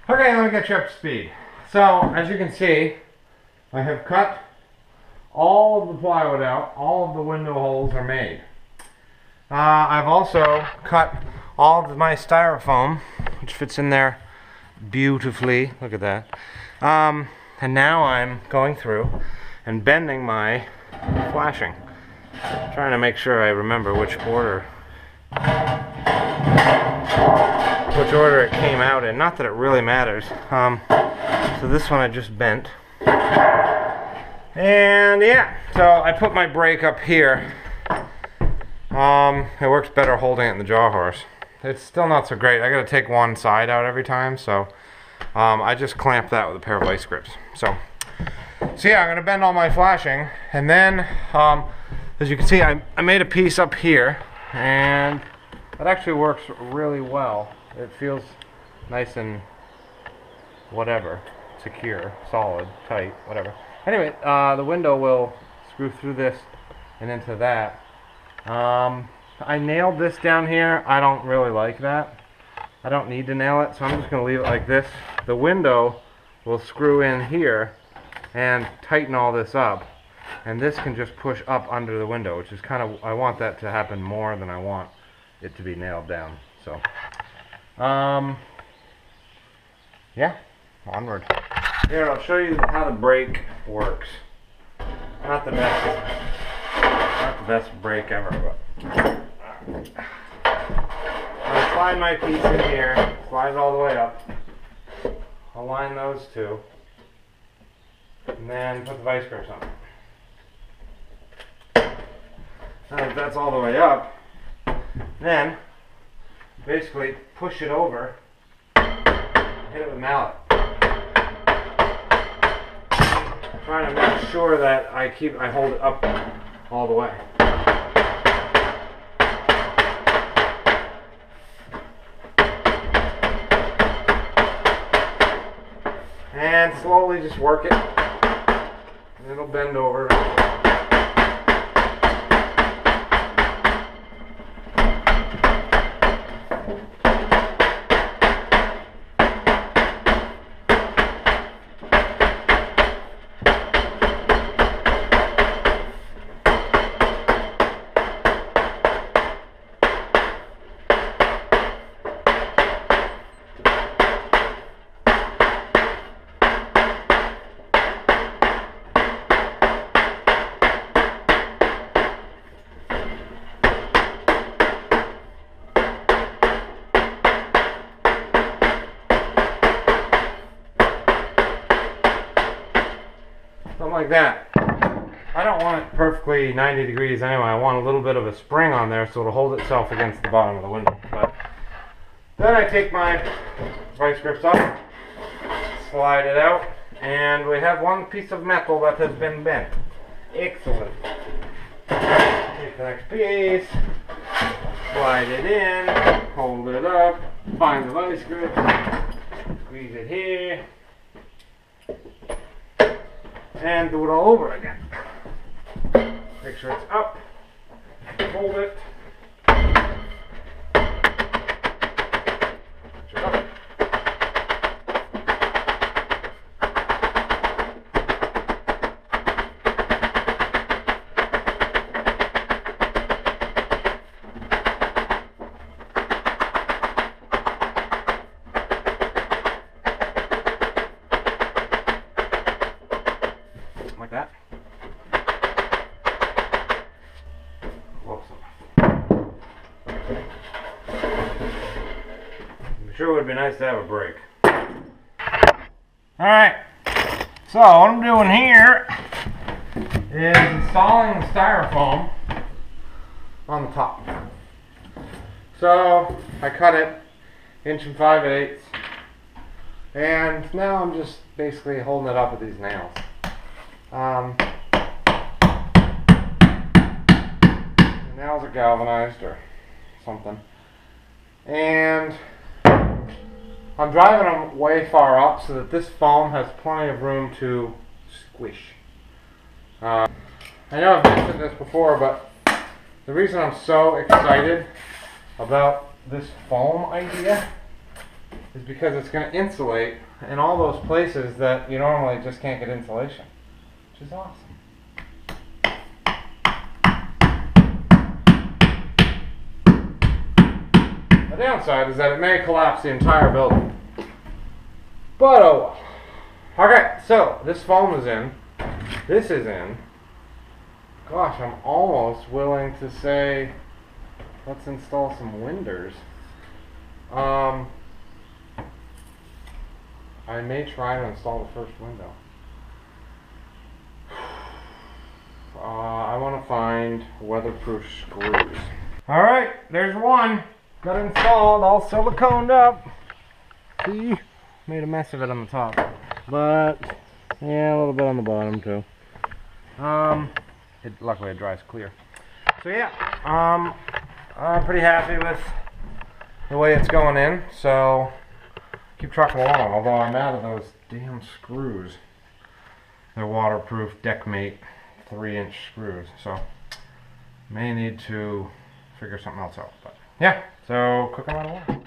Okay, let me get you up to speed. So, as you can see, I have cut all of the plywood out. All of the window holes are made. I've also cut all of my styrofoam, which fits in there beautifully. Look at that. And now I'm going through and bending my flashing. Trying to make sure I remember which order it came out in. Not that it really matters. So this one I just bent. And yeah, so I put my brake up here. It works better holding it in the jaw horse. It's still not so great. I gotta take one side out every time, so I just clamp that with a pair of vice grips. So yeah, I'm gonna bend all my flashing, and then as you can see, I made a piece up here, and that actually works really well. It feels nice and whatever, secure, solid, tight, whatever. Anyway, the window will screw through this and into that. I nailed this down here. I don't really like that. I don't need to nail it, so I'm just going to leave it like this. The window will screw in here and tighten all this up, and this can just push up under the window, which is kind of, I want that to happen more than I want it to be nailed down. So yeah, onward. Here, I'll show you how the brake works. Not the best brake ever, but I'll slide my piece in here, slide it all the way up, align those two, and then put the vice grips on. Now that that's all the way up, then basically push it over, hit it with a mallet. Trying to make sure that I hold it up all the way. And slowly just work it, and it'll bend over. Something like that. I don't want it perfectly 90 degrees anyway. I want a little bit of a spring on there so it'll hold itself against the bottom of the window. But then I take my vice grips up, slide it out, and we have one piece of metal that has been bent. Excellent. Take the next piece, slide it in, hold it up, find the vice grip, squeeze it here, and do it all over again. Make sure it's up, hold it, push it up. Like that. Close enough. I'm sure it would be nice to have a break. Alright, so what I'm doing here is installing the styrofoam on the top. So I cut it 1 5/8, and now I'm just basically holding it up with these nails. The nails are galvanized or something, and I'm driving them way far up so that this foam has plenty of room to squish. I know I've mentioned this before, but the reason I'm so excited about this foam idea is because it's going to insulate in all those places that you normally just can't get insulation, which is awesome. The downside is that it may collapse the entire building. But oh well. Okay, so this foam is in. This is in. Gosh, I'm almost willing to say let's install some windows. I may try to install the first window. I want to find weatherproof screws. Alright, there's one. Got it installed, all siliconed up. See? Made a mess of it on the top. But, yeah, a little bit on the bottom too. Luckily it dries clear. So yeah, I'm pretty happy with the way it's going in. So, keep trucking along, although I'm out of those damn screws. They're waterproof deckmate 3-inch screws. So, may need to figure something else out. But yeah, so cooking right along.